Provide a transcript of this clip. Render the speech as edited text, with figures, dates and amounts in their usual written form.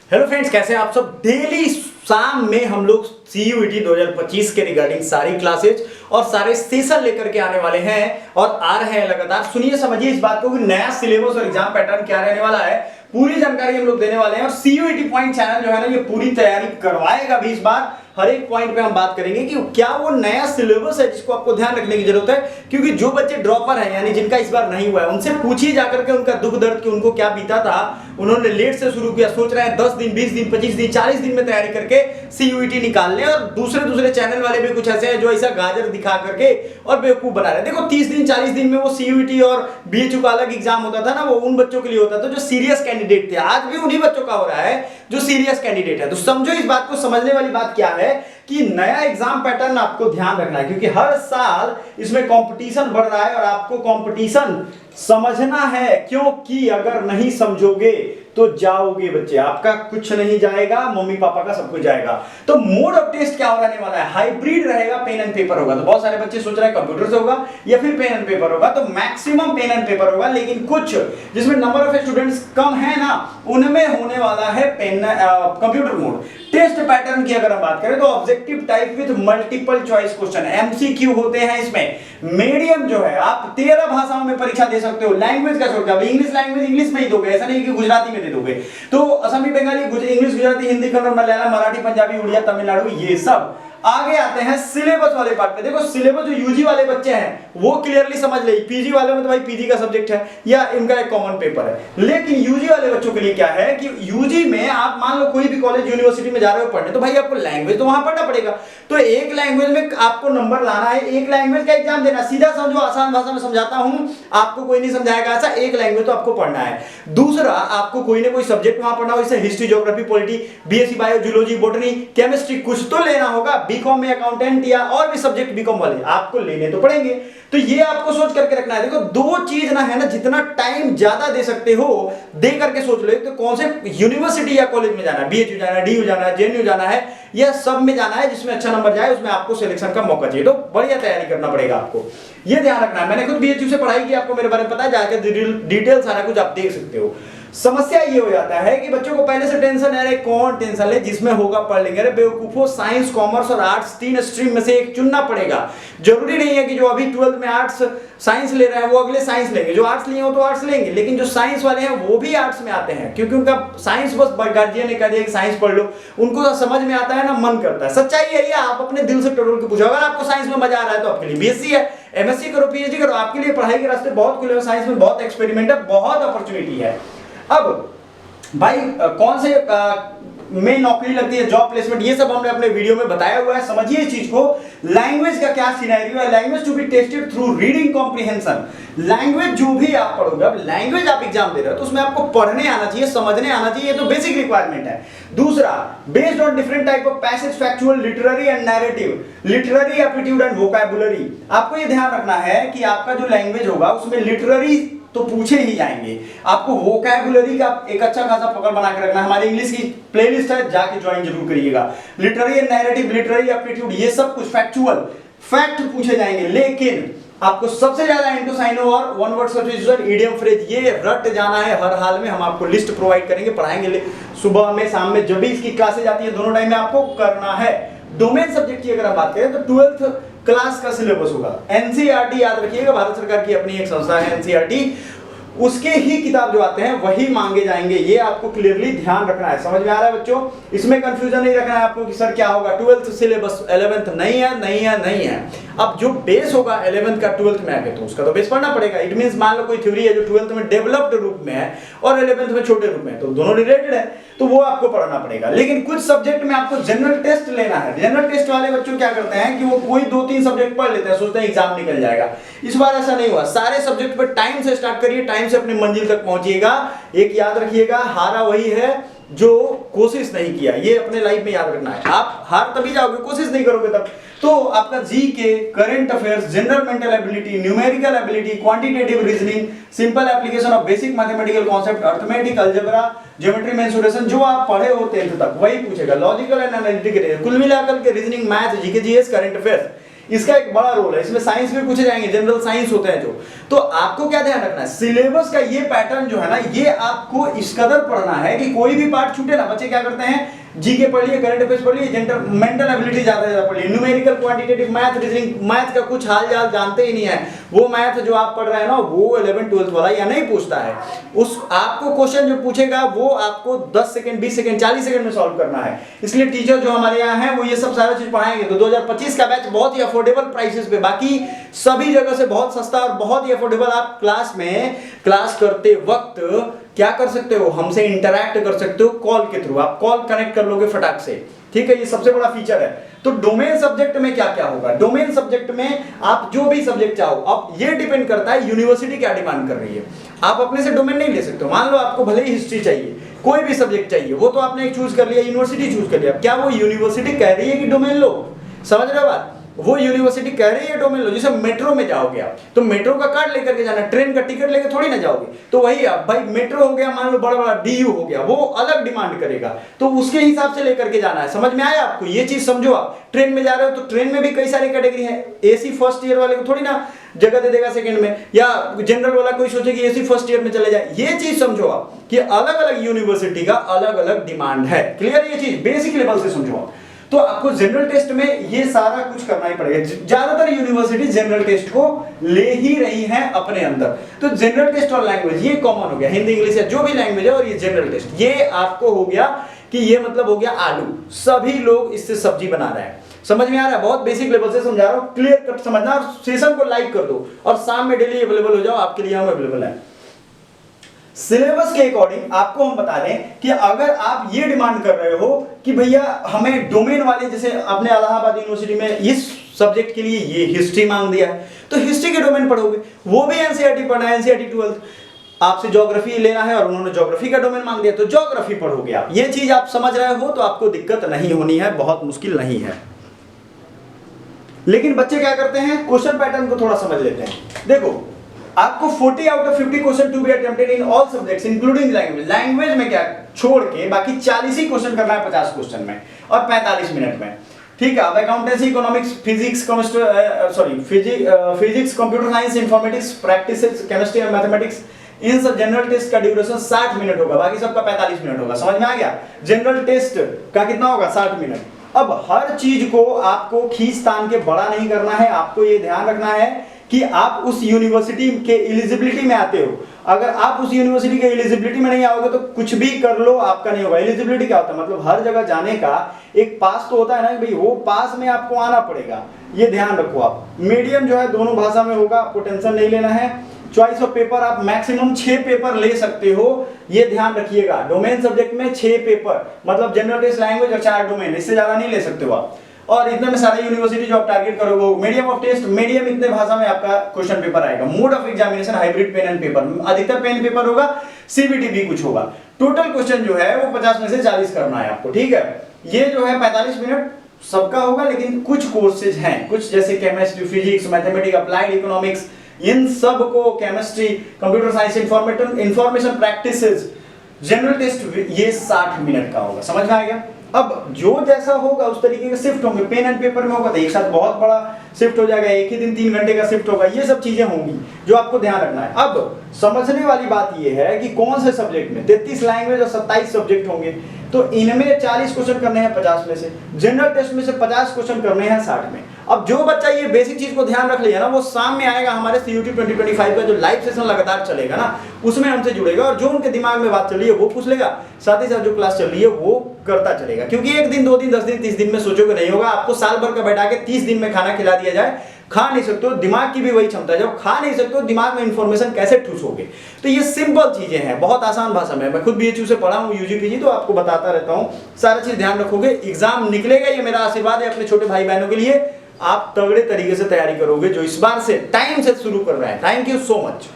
Hello friends, कैसे हैं आप सब। डेली शाम में हम लोग CUET 2025 के रिगार्डिंग सारी क्लासेज और सारे सेशन लेकर के आने वाले हैं और आ रहे हैं लगातार। सुनिए समझिए इस बात को कि नया सिलेबस और एग्जाम पैटर्न क्या रहने वाला है, पूरी जानकारी हम लोग देने वाले हैं। और CUET पॉइंट चैनल जो है ना, ये पूरी तैयारी करवाएगा भी। इस बार हर एक पॉइंट पे हम बात करेंगे कि क्या वो नया सिलेबस है जिसको आपको ध्यान रखने की जरूरत है। क्योंकि जो बच्चे ड्रॉपर हैं, यानी जिनका इस बार नहीं हुआ है, उनसे पूछिए जाकर के उनका दुख दर्द कि उनको क्या बीता था। उन्होंने लेट से शुरू किया, सोच रहे हैं 10 दिन 20 दिन 25 दिन 40 दिन में तैयारी करके CUET निकाल लें। और दूसरे चैनल वाले भी कुछ ऐसे हैं जो ऐसा गाजर दिखा करके और बेवकूफ बना रहे हैं। देखो 30 दिन 40 दिन में वो CUET और BHU का अलग एग्जाम होता था ना, वो उन बच्चों के लिए होता था जो सीरियस कैंडिडेट थे। आज भी उन्हीं बच्चों का हो रहा है जो सीरियस कैंडिडेट है। तो समझो इस बात को, समझने वाली बात क्या है कि नया एग्जाम पैटर्न आपको ध्यान रखना है, क्योंकि हर साल इसमें कंपटीशन बढ़ रहा है और आपको कंपटीशन समझना है। क्योंकि अगर नहीं समझोगे तो जाओगे बच्चे, आपका कुछ नहीं जाएगा, मम्मी पापा का सब कुछ जाएगा। तो मोड ऑफ टेस्ट क्या रहने वाला है, हाइब्रिड रहेगा, पेन एंड पेपर होगा। तो बहुत सारे बच्चे सोच रहे हैं कंप्यूटर से होगा या फिर पेन एंड पेपर होगा। तो मैक्सिमम पेन एंड पेपर होगा, लेकिन कुछ जिसमें नंबर ऑफ स्टूडेंट्स कम है ना, उनमें होने वाला है कंप्यूटर मोड। टेस्ट पैटर्न की अगर हम बात करें तो objective type with multiple choice question, MCQ होते हैं इसमें। मीडियम जो है, आप 13 भाषाओं में परीक्षा दे सकते हो, लैंग्वेज का छोड़ के। अब इंग्लिश लैंग्वेज इंग्लिश में ही दोगे, ऐसा नहीं कि गुजराती में दे दोगे। तो असमी, बंगाली, इंग्लिश, गुजराती, हिंदी, कन्नड़, मलयालम, मराठी, पंजाबी, उड़िया, तमिलनाडु, ये सब। आगे आते हैं सिलेबस वाले पार्ट पे। देखो सिलेबस जो यूजी वाले बच्चे हैं वो क्लियरली समझ ले। पीजी वाले में तो भाई पीजी का सब्जेक्ट है या इनका एक कॉमन पेपर है। लेकिन यूजी वाले बच्चों के लिए क्या है कि यूजी में आप मान लो कोई भी कॉलेज यूनिवर्सिटी में जा रहे हो पढ़ने, तो भाई आपको लैंग्वेज तो वहां पढ़ना पड़ेगा। तो एक लैंग्वेज में आपको नंबर लाना है, एक लैंग्वेज का एग्जाम देना। सीधा समझो, आसान भाषा में समझाता हूं, आपको कोई नहीं समझाएगा ऐसा। एक लैंग्वेज तो आपको पढ़ना है। दूसरा, आपको कोई ना कोई सब्जेक्ट वहां पढ़ना हो, जैसे history, geography, polity, BSc bio, zoology, botany, chemistry, कुछ तो लेना होगा। बीकॉम में अकाउंटेंट या और भी सब्जेक्ट बीकॉम वाले आपको लेने तो पड़ेंगे। तो ये आपको सोच करके रखना है। देखो दो चीज ना है ना, जितना टाइम ज्यादा दे सकते हो दे करके सोच लो। तो कौन से यूनिवर्सिटी या कॉलेज में जाना है, BHU जाना है, DU जाना है, JNU जाना है, या सब में जाना है जिसमें अच्छा नंबर जाए, उसमें आपको सिलेक्शन का मौका चाहिए। तो बढ़िया तैयारी करना पड़ेगा आपको, ये ध्यान रखना है। मैंने खुद BHU से पढ़ाई की, आपको मेरे बारे में पता है, जाकर डिटेल सारा कुछ आप देख सकते हो। समस्या ये हो जाता है कि बच्चों को पहले से टेंशन है, अरे कौन टेंशन ले, जिसमें होगा पढ़ लेंगे। अरे बेवकूफो, साइंस, कॉमर्स और आर्ट्स तीन स्ट्रीम में से एक चुनना पड़ेगा। जरूरी नहीं है कि जो अभी 12th में आर्ट्स साइंस ले रहे हैं वो अगले साइंस लेंगे, जो आर्ट्स लिए हो तो आर्ट्स लेंगे। लेकिन जो साइंस वाले हैं वो भी आर्ट्स में आते हैं, क्योंकि उनका साइंस बस गार्जियन ने कह दिया कि साइंस पढ़ लो, उनको समझ में आता है ना, मन करता है। सच्चाई है ये, आप अपने दिल से टटोल के पूछो। अगर आपको साइंस में मजा आ रहा है तो आपके लिए BSc है, MSc करो, PhD करो, आपके लिए पढ़ाई के रास्ते बहुत खुले हैं। साइंस में बहुत एक्सपेरिमेंट है, बहुत अपॉर्चुनिटी है। अब भाई कौन से में नौकरी लगती है, जॉब प्लेसमेंट, ये सब हमने अपने वीडियो में बताया हुआ है। समझिए इस चीज को। लैंग्वेज का क्या सिनेरियो है, language to be tested through reading comprehension. Language जो भी आप पढ़ोगे, अब लैंग्वेज आप एग्जाम दे रहे हो तो उसमें आपको पढ़ने आना चाहिए, समझने आना चाहिए, ये तो बेसिक रिक्वायरमेंट है। दूसरा, based on different type of passage, factual, literary and narrative, literary aptitude and vocabulary. आपको ये ध्यान रखना है कि आपका जो लैंग्वेज होगा उसमें लिटरेरी तो पूछे ही जाएंगे, आपको वोकैबुलरी का एक अच्छा खासा पकड़ बना के रखना है। हमारी इंग्लिश की प्लेलिस्ट है, जाके ज्वाइन जरूर करिएगा। Literary and narrative, literary aptitude, ये सब कुछ फैक्चुअल, फैक्ट पूछे जाएंगे। लेकिन आपको सबसे ज्यादा इंटू साइन और one word substitution, idiom, phrase, ये रट जाना है हर हाल में। हम आपको लिस्ट प्रोवाइड करेंगे, पढ़ाएंगे सुबह में, शाम में, जब भी इसकी क्लासेज आती है दोनों टाइम में आपको करना है। डोमेन सब्जेक्ट की अगर हम बात करें तो 12th क्लास का सिलेबस होगा। NCERT याद रखिएगा, भारत सरकार की अपनी एक संस्था है NCERT, उसके ही किताब जो आते हैं वही मांगे जाएंगे। ये आपको क्लियरली ध्यान रखना है। समझ में आ रहा है बच्चों? इसमें कंफ्यूजन नहीं रखना है आपको कि सर क्या होगा। 12th सिलेबस 11th नहीं है, नहीं है, नहीं है। अब जो बेस होगा 11th का 12th में आके, तो उसका तो बेस पढ़ना पड़ेगा। इट मींस मान लो कोई थ्योरी है जो 12th में डेवलप्ड रूप में है और 11th में छोटे रूप में है, तो दोनों रिलेटेड है, तो वो आपको पढ़ना पड़ेगा। लेकिन कुछ सब्जेक्ट में आपको जनरल टेस्ट लेना है। जनरल टेस्ट वाले बच्चों क्या करते हैं कि वो कोई 2-3 सब्जेक्ट पढ़ लेते हैं, सोचते हैं एग्जाम निकल जाएगा। इस बार ऐसा नहीं हुआ। सारे सब्जेक्ट पर टाइम से स्टार्ट करिए, टाइम से अपनी मंजिल तक पहुंचिएगा। एक याद रखिएगा, हारा वही है जो कोशिश नहीं किया। ये अपने लाइफ में याद रखना है। आप हार तभी जाओगे, कोशिश नहीं करोगे तब। तो आपका GK, current affairs, general mental ability, numerical ability, quantitative reasoning, simple application of basic mathematical concept, arithmetic, algebra, geometry, mensuration, जो आप पढ़े हो 10th तक वही पूछेगा। लॉजिकल एंड एनालिटिकल, कुल मिलाकर के reasoning, math, GK, GS, current affairs, इसका एक बड़ा रोल है, इसमें साइंस भी पूछे जाएंगे, जनरल साइंस होते हैं जो। तो आपको क्या ध्यान रखना है, सिलेबस का ये पैटर्न जो है ना, ये आपको इस कदर पढ़ना है कि कोई भी पार्ट छूटे ना। बच्चे क्या करते हैं, जीके पढ़ लिए, करंट अफेयर्स पढ़ लिए, मेंटल एबिलिटी ज्यादा पढ़ लिए, numerical, quantitative, math, reasoning, math का कुछ हाल जाल जानते ही नहीं है। वो मैथ जो आप पढ़ रहे हैं ना, वो 11 12 वाला या नहीं पूछता है। उस आपको क्वेश्चन जो पूछेगा वो आपको 10 सेकंड, 20 सेकंड, 40 सेकंड में सॉल्व करना है। इसलिए टीचर जो हमारे यहाँ हैं वो ये सब सारा चीज पढ़ाएंगे। तो 2025 का बैच बहुत ही अफोर्डेबल प्राइसेस पे, बाकी सभी जगह से बहुत सस्ता और बहुत ही अफोर्डेबल। आप क्लास में क्लास करते वक्त क्या कर सकते हो, हमसे इंटरैक्ट कर सकते हो कॉल के थ्रू। आप कॉल कनेक्ट कर लोगे फटाक से, ठीक है, ये सबसे बड़ा फीचर है। तो डोमेन सब्जेक्ट में क्या क्या होगा, डोमेन सब्जेक्ट में आप जो भी सब्जेक्ट चाहो, अब ये डिपेंड करता है यूनिवर्सिटी क्या डिमांड कर रही है। आप अपने से डोमेन नहीं ले सकते हो। मान लो आपको भले ही हिस्ट्री चाहिए, कोई भी सब्जेक्ट चाहिए, वो तो आपने एक चूज कर लिया, यूनिवर्सिटी चूज कर लिया। क्या वो यूनिवर्सिटी कह रही है कि डोमेन लो, समझ रहे हो बात, वो यूनिवर्सिटी कह रही है डोमेन लो। जैसे मेट्रो में जाओगे आप, तो मेट्रो का कार्ड लेकर के जाना, ट्रेन का टिकट लेकर थोड़ी ना जाओगे। तो वही आप भाई, मेट्रो हो गया, मान लो बड़ा बड़ा डीयू हो गया, वो अलग डिमांड करेगा, तो उसके हिसाब से लेकर के जाना है। समझ में आया आपको, ये चीज समझो। आप ट्रेन में जा रहे हो तो ट्रेन में भी कई सारी कैटेगरी है। एसी फर्स्ट ईयर वाले को थोड़ी ना जगह दे देगा सेकंड में, या जनरल वाला कोई सोचे कि एसी फर्स्ट ईयर में चले जाए। ये चीज समझो आप कि अलग अलग यूनिवर्सिटी का अलग अलग डिमांड है। क्लियर, ये चीज बेसिक लेवल से समझो आप। तो आपको जनरल टेस्ट में ये सारा कुछ करना ही पड़ेगा। ज्यादातर यूनिवर्सिटी जनरल टेस्ट को ले ही रही है अपने अंदर। तो जनरल टेस्ट और लैंग्वेज ये कॉमन हो गया, हिंदी इंग्लिश या जो भी लैंग्वेज है, और ये जनरल टेस्ट, ये आपको हो गया कि ये मतलब हो गया आलू। सभी लोग इससे सब्जी बना रहे हैं। समझ में आ रहा है, बहुत बेसिक लेवल से समझा रहा हूं, क्लियर कट समझना। और सेशन को लाइक कर दो और शाम में डेली अवेलेबल हो जाओ, आपके लिए हम अवेलेबल है। सिलेबस के अकॉर्डिंग आपको हम बता दें कि अगर आप ये डिमांड कर रहे हो कि भैया हमें डोमेन वाले, जैसे आपने इलाहाबाद यूनिवर्सिटी में इस सब्जेक्ट के लिए ये हिस्ट्री मांग दिया है, तो हिस्ट्री के डोमेन पढ़ोगे। वो भी एनसीईआरटी पढ़ना है, एनसीईआरटी 12th। आपसे ज्योग्राफी लेना है और उन्होंने ज्योग्राफी का डोमेन मांग दिया, तो ज्योग्राफी पढ़ोगे आप। ये चीज आप समझ रहे हो, तो आपको दिक्कत नहीं होनी है, बहुत मुश्किल नहीं है। लेकिन बच्चे क्या करते हैं, क्वेश्चन पैटर्न को थोड़ा समझ लेते हैं। देखो, आपको 40 out of 50 question to be attempted in all subjects including language. Language में क्या छोड़ के बाकी 40 ही क्वेश्चन करना है 50 क्वेश्चन में और 45 मिनट में, ठीक है। अब accountancy, economics, physics, physics, computer science, informatics, practices, chemistry और मैथमेटिक्स, इन सब जनरल टेस्ट का ड्यूरेशन 60 मिनट होगा, बाकी सबका 45 मिनट होगा। समझ में आ गया, जनरल टेस्ट का कितना होगा, 60 मिनट। अब हर चीज को आपको खींच तान के बड़ा नहीं करना है। आपको ये ध्यान रखना है कि आप उस यूनिवर्सिटी के एलिजिबिलिटी में आते हो। अगर आप उस यूनिवर्सिटी के एलिजिबिलिटी में नहीं आओगे तो कुछ भी कर लो आपका नहीं होगा। एलिजिबिलिटी क्या होता है, मतलब हर जगह जाने का एक पास तो होता है ना कि भाई वो पास में आपको आना पड़ेगा, ये ध्यान रखो आप। मीडियम जो है दोनों भाषा में होगा, आपको टेंशन नहीं लेना है। चॉइस ऑफ पेपर आप मैक्सिमम 6 पेपर ले सकते हो, ये ध्यान रखिएगा। डोमेन सब्जेक्ट में 6 पेपर, मतलब जनरल टेस्ट, लैंग्वेज और 4 डोमेन, इससे ज्यादा नहीं ले सकते हो आप। और इतने में सारे यूनिवर्सिटी जो आप टारगेट करोगे। मीडियम ऑफ टेस्ट, मीडियम इतने भाषा में आपका क्वेश्चन पेपर आएगा। Mode of examination hybrid pen and paper, अधिकतर पेन पेपर होगा, सीबीटी भी कुछ होगा। टोटल क्वेश्चन जो है वो 50 में से 40 करना है आपको, ठीक है। ये जो है 45 मिनट सबका होगा, लेकिन कुछ कोर्सेज हैं, कुछ जैसे chemistry, physics, mathematics, applied economics, इन सब को, chemistry, computer science, informatics practices, general test, ये 60 मिनट का होगा। समझ में आ गया। अब जो जैसा होगा उस तरीके के शिफ्ट होंगे। पेन एंड पेपर में होगा तो एक साथ बहुत बड़ा शिफ्ट हो जाएगा, एक ही दिन 3 घंटे का शिफ्ट होगा। ये सब चीजें होंगी जो आपको ध्यान रखना है। अब समझने वाली बात ये है कि कौन से सब्जेक्ट में 33 लैंग्वेज और 27 सब्जेक्ट होंगे, तो इनमें 40 क्वेश्चन करने हैं 50 में से, जनरल टेस्ट में से 50 क्वेश्चन करने हैं 60 में। अब जो बच्चा ये बेसिक चीज को ध्यान रख लिया ना, वो शाम में आएगा हमारे CUT 2025 का जो लाइव सेशन लगातार चलेगा ना, उसमें हमसे जुड़ेगा और जो उनके दिमाग में बात चल रही है वो पूछ लेगा, साथ ही साथ जो क्लास चल रही है वो करता चलेगा। क्योंकि 1 दिन 2 दिन 10 दिन 30 दिन में सोचोगे नहीं होगा। आपको साल भर का बैठा के 30 दिन में खाना खिला दिया जाए, खा नहीं सकते हो। दिमाग की भी वही क्षमता है, जब खा नहीं सकते हो दिमाग में इंफॉर्मेशन कैसे ठूसोगे। तो ये सिंपल चीजें हैं, बहुत आसान भाषा में। मैं खुद BHU से पढ़ा हूँ, UGPG, तो आपको बताता रहता हूँ। सारा चीज ध्यान रखोगे, एग्जाम निकलेगा, ये मेरा आशीर्वाद है अपने छोटे भाई बहनों के लिए। आप तगड़े तरीके से तैयारी करोगे जो इस बार से टाइम से शुरू कर रहे हैं। Thank you so much.